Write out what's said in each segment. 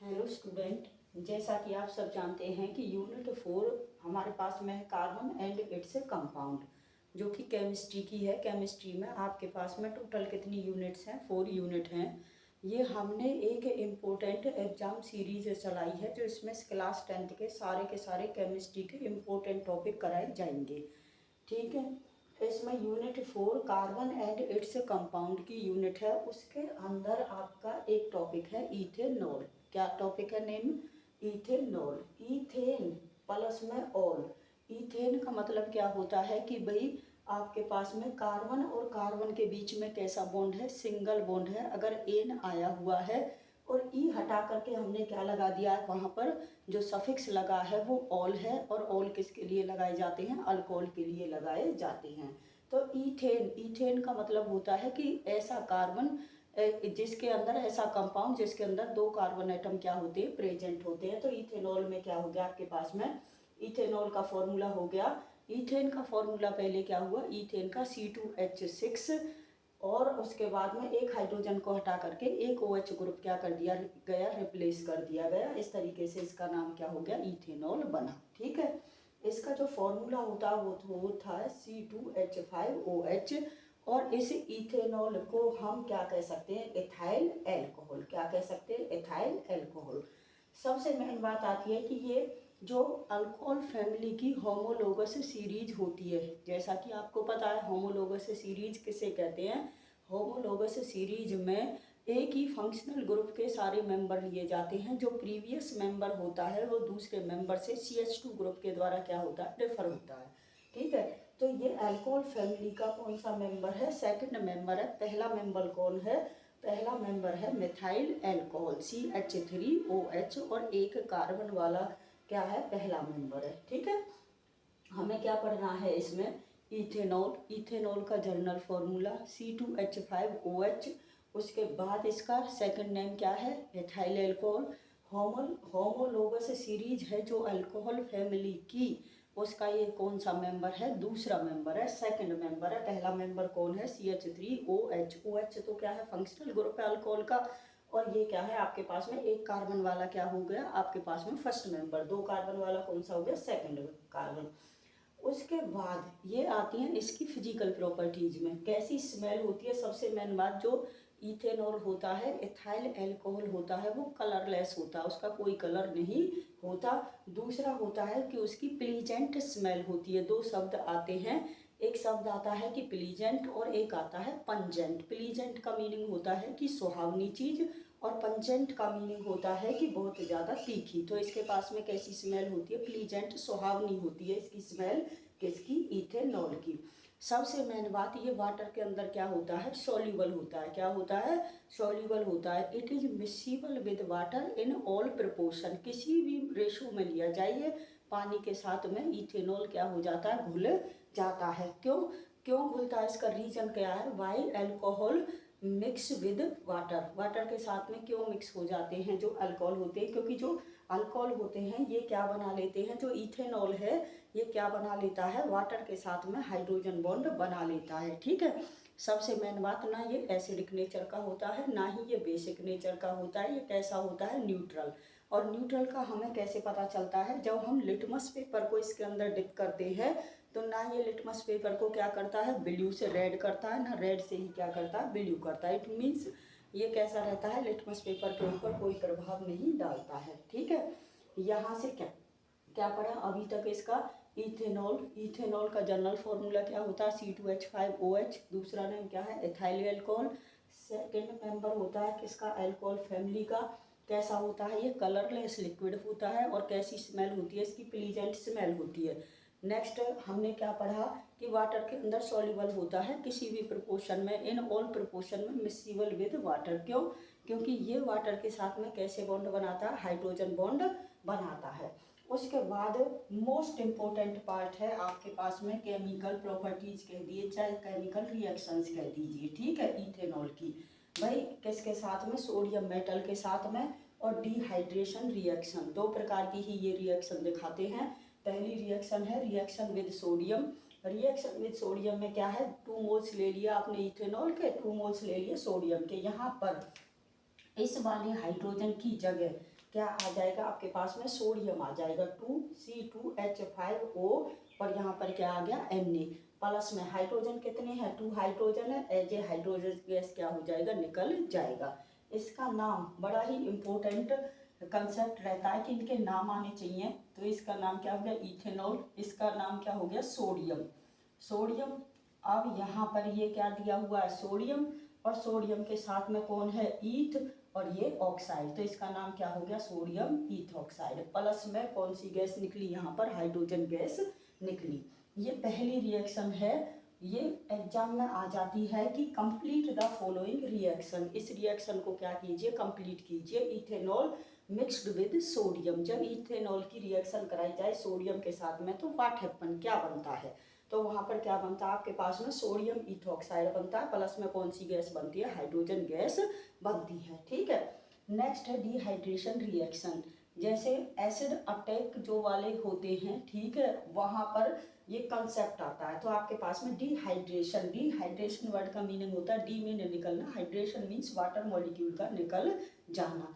Hello student, जैसा कि आप सब जानते हैं कि यूनिट 4 हमारे पास में है कार्बन एंड इट्स कंपाउंड, जो कि केमिस्ट्री की है। केमिस्ट्री में आपके पास में टोटल कितनी यूनिट्स हैं? 4 यूनिट हैं। ये हमने एक इम्पोर्टेंट एग्जाम सीरीज चलाई है, जो इसमें क्लास 10th के सारे केमिस्ट्री के इम्पोर्टेंट टॉपिक कराए जाएंगे। ठीक है, इसमें unit 4 carbon and its compound की यूनिट है। उसके अंदर आपका एक टॉपिक है इथेनॉल। क्या टॉपिक है? Name ethanol. इथेन प्लस में ऑल। इथेन का मतलब क्या होता है कि भाई आपके पास में कार्बन और कार्बन के बीच में कैसा बॉन्ड है? सिंगल बॉन्ड है। अगर एन आया हुआ है और ई हटा करके हमने क्या लगा दिया है, वहाँ पर जो सफिक्स लगा है वो ऑल है। और ऑल किसके लिए लगाए जाते हैं? अल्कोहल के लिए लगाए जाते हैं। तो इथेन, इथेन का मतलब होता है कि ऐसा कार्बन जिसके अंदर, ऐसा कंपाउंड जिसके अंदर 2 कार्बन एटम क्या होते हैं? प्रेजेंट होते हैं। तो इथेनॉल में क्या हो गया आपके पास में? इथेनॉल का फॉर्मूला हो गया, इथेन का फॉर्मूला पहले क्या हुआ? इथेन का C2H6, और उसके बाद में एक हाइड्रोजन को हटा करके एक OH ग्रुप क्या कर दिया गया? रिप्लेस कर दिया गया। इस तरीके से इसका नाम क्या हो गया? इथेनॉल बना। ठीक है, इसका जो फॉर्मूला होता है वो था C2H5OH। और इस इथेनॉल को हम क्या कह सकते हैं? Ethyl alcohol. क्या कह सकते हैं? Ethyl alcohol. सबसे मेन बात आती है कि ये जो अल्कोहल फैमिली की होमोलोगस सीरीज होती है, जैसा कि आपको पता है होमोलोगस सीरीज किसे कहते हैं? होमोलोगस सीरीज में एक ही फंक्शनल ग्रुप के सारे मेंबर लिए जाते हैं। जो प्रीवियस मेंबर होता है वो दूसरे मेंबर से CH2 ग्रुप के द्वारा क्या होता है? डिफर होता है। ठीक है, तो ये अल्कोहल फैमिली का कौन सा मेंबर है? सेकंड मेंबर है। पहला मेंबर कौन है? पहला मेंबर है मिथाइल एल्कोहल CH3OH, और एक कार्बन वाला क्या है? पहला मेंबर है। ठीक है, हमें क्या पढ़ना है इसमें? इथेनॉल। इथेनॉल का जर्नल फॉर्मूला C2H5OH। उसके बाद इसका सेकंड नेम क्या है? Ethyl alcohol. होमोलोगस सीरीज है जो अल्कोहल फैमिली की, उसका ये कौन सा मेंबर है? दूसरा मेंबर है, सेकंड मेंबर है। पहला मेंबर कौन है? CH3OH। OH तो क्या है? फंक्शनल ग्रुप है अल्कोहल का। और ये क्या है आपके पास में? एक कार्बन वाला क्या हो गया आपके पास में? First member. 2 कार्बन वाला कौन सा हो गया? Second carbon. उसके बाद ये आती हैं इसकी फिजिकल प्रॉपर्टीज में। कैसी स्मेल होती है? सबसे मेन बात, जो इथेनॉल होता है, एथाइल अल्कोहल होता है, वो कलरलेस होता है, उसका कोई कलर नहीं होता। दूसरा होता है कि उसकी प्लीजेंट स्मेल होती है। 2 शब्द आते हैं, एक शब्द आता है कि प्लीजेंट और एक आता है पंजेंट। प्लीजेंट का मीनिंग होता है कि सुहावनी चीज, और पंजेंट का मीनिंग होता है कि बहुत ज़्यादा तीखी। तो इसके पास में कैसी स्मेल होती है? प्लीजेंट, सुहावनी होती है इसकी स्मेल। किसकी? इथेनॉल की। सबसे मेन बात, ये वाटर के अंदर क्या होता है? सॉल्यूबल होता है। क्या होता है? सॉल्यूबल होता है। It is miscible with water in all proportion. किसी भी रेशो में लिया जाइए, पानी के साथ में इथेनॉल क्या हो जाता है? घुल जाता है। क्यों क्यों घुलता है? इसका रीजन क्या है? Why alcohol mix with water. Water के साथ में क्यों मिक्स हो जाते हैं जो अल्कोहल होते हैं? क्योंकि जो अल्कोहल होते हैं ये क्या बना लेते हैं? जो इथेनॉल है ये क्या बना लेता है? वाटर के साथ में हाइड्रोजन बॉन्ड बना लेता है। ठीक है, सबसे मेन बात, ना ये एसिडिक नेचर का होता है ना ही ये बेसिक नेचर का होता है। ये कैसा होता है? न्यूट्रल। और न्यूट्रल का हमें कैसे पता चलता है? जब हम लिटमस पेपर को इसके अंदर डिप करते हैं, तो ना ये लिटमस पेपर को क्या करता है? ब्लू से रेड करता है, ना रेड से ही क्या करता है? ब्लू करता है। इट मीन्स ये कैसा रहता है? लिटमस पेपर के ऊपर कोई प्रभाव नहीं डालता है। ठीक है, यहाँ से क्या क्या पढ़ा अभी तक? इसका इथेनॉल। इथेनॉल का जनरल फॉर्मूला क्या होता है? C2H5OH। दूसरा नेम क्या है? Ethyl alcohol. सेकेंड मेंबर होता है किसका? अल्कोहल फैमिली का। कैसा होता है? ये कलरलेस लिक्विड होता है। और कैसी स्मेल होती है? इसकी प्लीजेंट स्मेल होती है। नेक्स्ट हमने क्या पढ़ा कि वाटर के अंदर सॉल्युबल होता है किसी भी प्रोपोर्शन में, इन ऑल प्रोपोर्शन में मिक्सिबल विद वाटर। क्यों? क्योंकि ये वाटर के साथ में कैसे बॉन्ड बनाता है? हाइड्रोजन बॉन्ड बनाता है। उसके बाद मोस्ट इम्पोर्टेंट पार्ट है आपके पास में केमिकल प्रॉपर्टीज कह दिए, चाहे केमिकल रिएक्शंस कह दीजिए। ठीक है, इथेनॉल की भाई किसके साथ में? सोडियम मेटल के साथ में। और डिहाइड्रेशन रिएक्शन, 2 प्रकार की ही ये रिएक्शन दिखाते हैं। पहली रिएक्शन है reaction with sodium. Reaction with sodium में क्या है? 2 मोल्स ले लिया आपने इथेनॉल के, 2 मोल्स ले लिए सोडियम के। यहाँ पर इस वाले हाइड्रोजन की जगह क्या आ जाएगा आपके पास में, सोडियम आ जाएगा 2C2H5O, और यहाँ पर क्या आ गया Na। प्लस में हाइड्रोजन कितने हैं, 2 हाइड्रोजन है, एज ए हाइड्रोजन गैस क्या हो जाएगा, निकल जाएगा। इसका नाम बड़ा ही इम्पोर्टेंट कंसेप्ट रहता है कि इनके नाम आने चाहिए। तो इसका नाम क्या हो गया, इथेनॉल। इसका नाम क्या हो गया, सोडियम। सोडियम, अब यहाँ पर ये क्या दिया हुआ है, सोडियम, और सोडियम के साथ में कौन है, ईथ, और ये ऑक्साइड, तो इसका नाम क्या हो गया, सोडियम ईथ ऑक्साइड। प्लस में कौन सी गैस निकली, यहाँ पर हाइड्रोजन गैस निकली। ये पहली रिएक्शन है, ये एग्जाम में आ जाती है कि कंप्लीट द फॉलोइंग रिएक्शन। इस रिएक्शन को क्या कीजिए, कंप्लीट कीजिए। इथेनॉल मिक्स्ड विद सोडियम, जब इथेनॉल की रिएक्शन कराई जाए सोडियम के साथ में तो व्हाट हैपन, क्या बनता है, तो वहाँ पर क्या बनता है आपके पास में, सोडियम इथॉक्साइड बनता है। प्लस में कौन सी गैस बनती है, हाइड्रोजन गैस बनती है। ठीक है, नेक्स्ट है डिहाइड्रेशन रिएक्शन। जैसे एसिड अटैक जो वाले होते हैं, ठीक है, वहाँ पर ये कंसेप्ट आता है। तो आपके पास में डिहाइड्रेशन, डिहाइड्रेशन वर्ड का मीनिंग होता है डी में निकलना, हाइड्रेशन मीन्स वाटर मॉलिक्यूल का निकल जाना।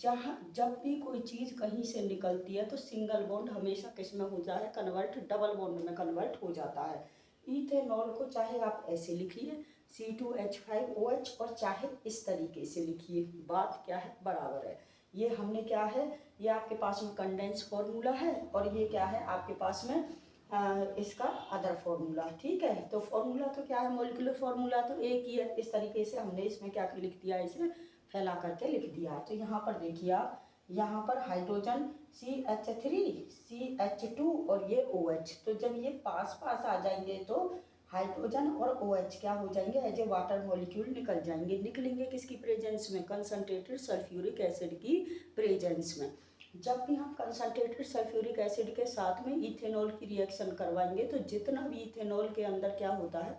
जहाँ जब भी कोई चीज़ कहीं से निकलती है तो सिंगल बॉन्ड हमेशा किस में होता है, कन्वर्ट, डबल बॉन्ड में कन्वर्ट हो जाता है। इथेनॉल को चाहे आप ऐसे लिखिए C2H5OH, और चाहे इस तरीके से लिखिए, बात क्या है, बराबर है। ये हमने क्या है, ये आपके पास में कंडेंस फॉर्मूला है, और ये क्या है आपके पास में इसका अदर फॉर्मूला। ठीक है, तो फॉर्मूला तो क्या है, मोलिकुलर फॉर्मूला तो एक ही है। इस तरीके से हमने इसमें क्या लिख दिया, इसे फैला करके लिख दिया। तो यहाँ पर देखिए आप, यहाँ पर हाइड्रोजन CH3 CH2 और ये OH, तो जब ये पास पास आ जाएंगे तो हाइड्रोजन और OH क्या हो जाएंगे, एज ए वाटर मॉलिक्यूल निकल जाएंगे। निकलेंगे किसकी प्रेजेंस में, कंसनट्रेटेड सल्फ्यूरिक एसिड की प्रेजेंस में। जब भी हम कंसनट्रेटेड सल्फ्यूरिक एसिड के साथ में इथेनॉल की रिएक्शन करवाएंगे तो जितना भी इथेनॉल के अंदर क्या होता है,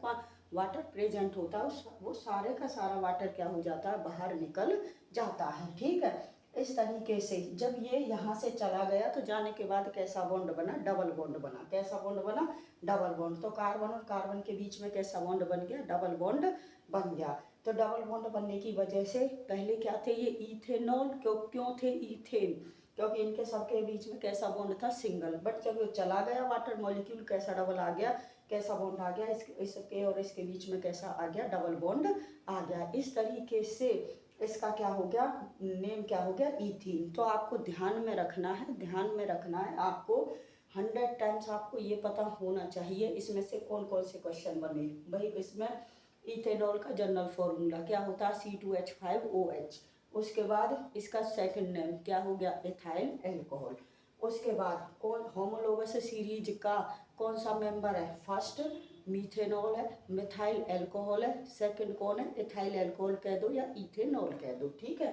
वाटर प्रेजेंट होता है, वो सारे का सारा वाटर क्या हो जाता है, बाहर निकल जाता है। ठीक है, इस तरीके से जब ये यहाँ से चला गया तो जाने के बाद कैसा बॉन्ड बना, डबल बॉन्ड बना। कैसा बॉन्ड बना, डबल बॉन्ड। तो कार्बन और कार्बन के बीच में कैसा बॉन्ड बन गया, डबल बॉन्ड बन गया। तो डबल बॉन्ड बनने की वजह से पहले क्या थे ये इथेनॉल, क्यों थे इथेन, क्योंकि इनके सबके बीच में कैसा बॉन्ड था, सिंगल। बट जब वो चला गया वाटर मॉलिक्यूल कैसा डबल आ गया, कैसा बॉन्ड आ गया, इसके और इसके बीच में कैसा आ गया, डबल बॉन्ड आ गया। इस तरीके से इसका क्या हो गया, नेम क्या हो गया, ईथीन। तो आपको ध्यान में रखना है, ध्यान में रखना है आपको 100 टाइम्स आपको ये पता होना चाहिए इसमें से कौन कौन से क्वेश्चन बने। भाई इसमें इथेनॉल का जनरल फॉर्मूला क्या होता है, C2H5OH। उसके बाद इसका सेकंड नेम क्या हो गया, एथाइल एल्कोहल। उसके बाद कौन, होमोलोगस सीरीज का कौन सा मेंबर है, फर्स्ट मीथेनॉल है, मिथाइल एल्कोहल है, सेकंड कौन है, एथाइल एल्कोहल कह दो या इथेनॉल कह दो। ठीक है,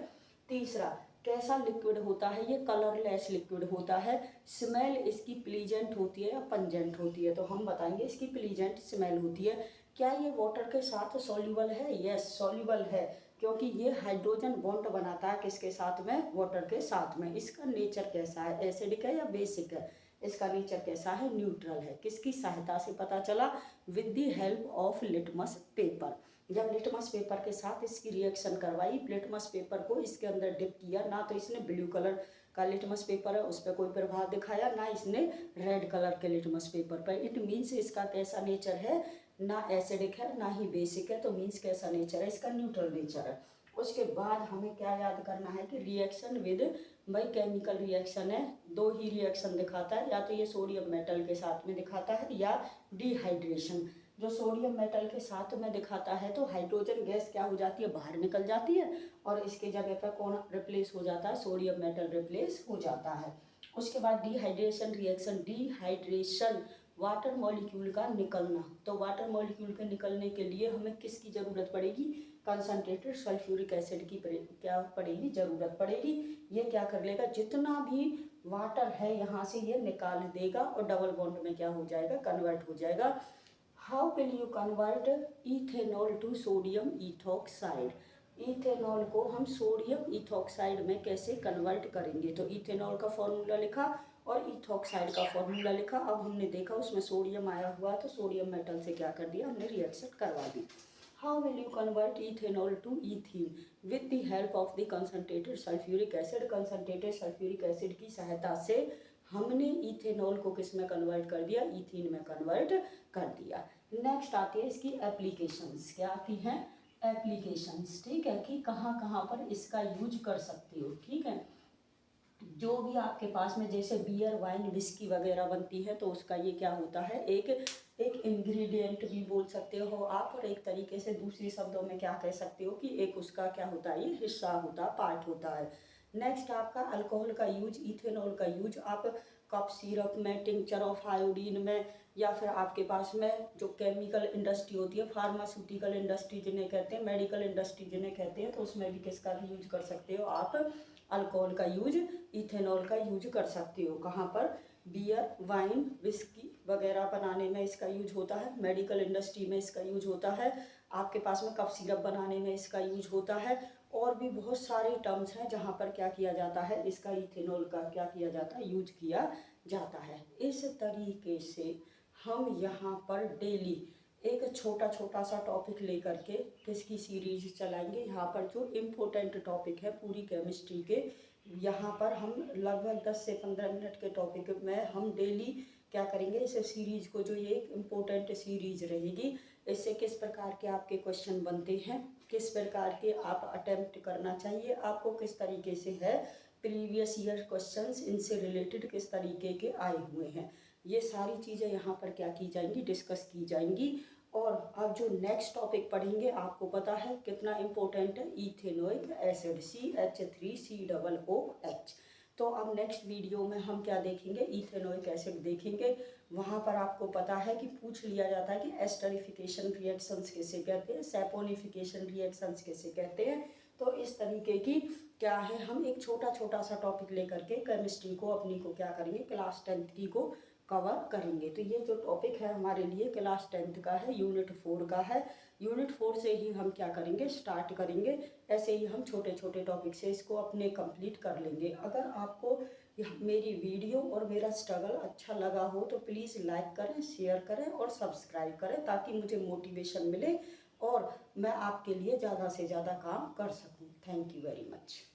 तीसरा कैसा लिक्विड होता है, ये कलरलेस लिक्विड होता है। स्मेल इसकी प्लीजेंट होती है या पंजेंट होती है, तो हम बताएंगे इसकी प्लीजेंट स्मेल होती है। क्या ये वाटर के साथ सॉल्युबल है, यस सॉल्युबल है, क्योंकि ये हाइड्रोजन बॉन्ड बनाता है किसके साथ में, वाटर के साथ में। इसका नेचर कैसा है, एसिडिक है या बेसिक है, इसका नेचर कैसा है, न्यूट्रल है। किसकी सहायता से पता चला, with the help of litmus paper. जब लिटमस पेपर के साथ इसकी रिएक्शन करवाई, लिटमस पेपर को इसके अंदर डिप किया, ना तो इसने ब्लू कलर का लिटमस पेपर है उस पर कोई प्रभाव दिखाया, ना इसने रेड कलर के लिटमस पेपर पर। इट मीन्स इसका कैसा नेचर है, ना एसिडिक है ना ही बेसिक है, तो मीन्स कैसा नेचर है, इसका न्यूट्रल नेचर है। उसके बाद हमें क्या याद करना है कि रिएक्शन विद, भाई केमिकल रिएक्शन है, दो ही रिएक्शन दिखाता है, या तो ये सोडियम मेटल के साथ में दिखाता है या डिहाइड्रेशन। जो सोडियम मेटल के साथ में दिखाता है तो हाइड्रोजन गैस क्या हो जाती है, बाहर निकल जाती है, और इसके जगह पर कौन रिप्लेस हो जाता है, सोडियम मेटल रिप्लेस हो जाता है। उसके बाद dehydration reaction, dehydration water molecule का निकलना। तो वाटर मॉलिक्यूल के निकलने के लिए हमें किसकी ज़रूरत पड़ेगी, कंसनट्रेटेड सल्फ्यूरिक एसिड की क्या पड़ेगी, ज़रूरत पड़ेगी। ये क्या कर लेगा, जितना भी वाटर है यहाँ से ये निकाल देगा और डबल बॉन्ड में क्या हो जाएगा, कन्वर्ट हो जाएगा। How can you convert ethanol to sodium ethoxide, ethanol को हम सोडियम इथॉक्साइड में कैसे कन्वर्ट करेंगे। तो इथेनॉल का फॉर्मूला लिखा और इथॉक्साइड का फॉर्मूला लिखा। अब हमने देखा उसमें सोडियम आया हुआ तो सोडियम मेटल से क्या कर दिया, हमने रिएक्शन करवा दी। How will you convert ethanol to ethene? With the help of the concentrated sulfuric acid. concentrated sulfuric acid की सहायता से हमने इथेनॉल को किस में कन्वर्ट कर दिया, इथीन में कन्वर्ट कर दिया। नेक्स्ट आती है इसकी एप्लीकेशंस। क्या आती हैं, एप्लीकेशंस, ठीक है, कि कहाँ कहाँ पर इसका यूज कर सकते हो, ठीक है। जो भी आपके पास में जैसे बियर, वाइन, विस्की वगैरह बनती है तो उसका ये क्या होता है, एक इंग्रेडिएंट भी बोल सकते हो आप, और एक तरीके से दूसरे शब्दों में क्या कह सकते हो कि एक उसका क्या होता है, ये हिस्सा होता है, पार्ट होता है। नेक्स्ट आपका अल्कोहल का यूज, इथेनॉल का यूज आप कप सिरप में, टिंचर ऑफ आयोडीन में, या फिर आपके पास में जो केमिकल इंडस्ट्री होती है, फार्मास्यूटिकल इंडस्ट्री जिन्हें कहते हैं, मेडिकल इंडस्ट्री जिन्हें कहते हैं, तो उसमें भी किसका भी यूज कर सकते हो आप, अल्कोहल का यूज, इथेनॉल का यूज कर सकते हो। कहाँ पर, बियर, वाइन, विस्की वगैरह बनाने में इसका यूज होता है, मेडिकल इंडस्ट्री में इसका यूज होता है, आपके पास में कप सिरप बनाने में इसका यूज होता है, और भी बहुत सारे टर्म्स हैं जहाँ पर क्या किया जाता है, इसका इथेनॉल का क्या किया जाता है, यूज किया जाता है। इस तरीके से हम यहाँ पर डेली एक छोटा छोटा सा टॉपिक लेकर के किसकी सीरीज चलाएंगे। यहाँ पर जो इम्पोर्टेंट टॉपिक है पूरी केमिस्ट्री के, यहाँ पर हम लगभग 10 से 15 मिनट के टॉपिक में हम डेली क्या करेंगे, इस सीरीज को, जो ये एक इम्पोर्टेंट सीरीज रहेगी, इससे किस प्रकार के आपके क्वेश्चन बनते हैं, किस प्रकार के आप अटेम्प्ट करना चाहिए आपको, किस तरीके से है प्रीवियस ईयर क्वेश्चंस, इनसे रिलेटेड किस तरीके के आए हुए हैं, ये सारी चीज़ें यहाँ पर क्या की जाएंगी, डिस्कस की जाएंगी। और अब जो नेक्स्ट टॉपिक पढ़ेंगे आपको पता है कितना इम्पोर्टेंट है, इथेनोइक एसिड, CH3COOH। तो अब नेक्स्ट वीडियो में हम क्या देखेंगे, इथेनोइक एसिड देखेंगे। वहाँ पर आपको पता है कि पूछ लिया जाता है कि एस्टरिफिकेशन रिएक्शंस किसे कहते हैं, सैपोनिफिकेशन रिएक्शंस किसे कहते हैं। तो इस तरीके की क्या है, हम एक छोटा छोटा सा टॉपिक लेकर के केमिस्ट्री को अपनी को क्या करेंगे, क्लास 10th की को कवर करेंगे। तो ये जो टॉपिक है हमारे लिए क्लास 10th का है, यूनिट 4 का है। यूनिट 4 से ही हम क्या करेंगे, स्टार्ट करेंगे। ऐसे ही हम छोटे छोटे टॉपिक से इसको अपने कंप्लीट कर लेंगे। अगर आपको मेरी वीडियो और मेरा स्ट्रगल अच्छा लगा हो तो प्लीज़ लाइक करें, शेयर करें और सब्सक्राइब करें, ताकि मुझे मोटिवेशन मिले और मैं आपके लिए ज़्यादा से ज़्यादा काम कर सकूं। Thank you very much.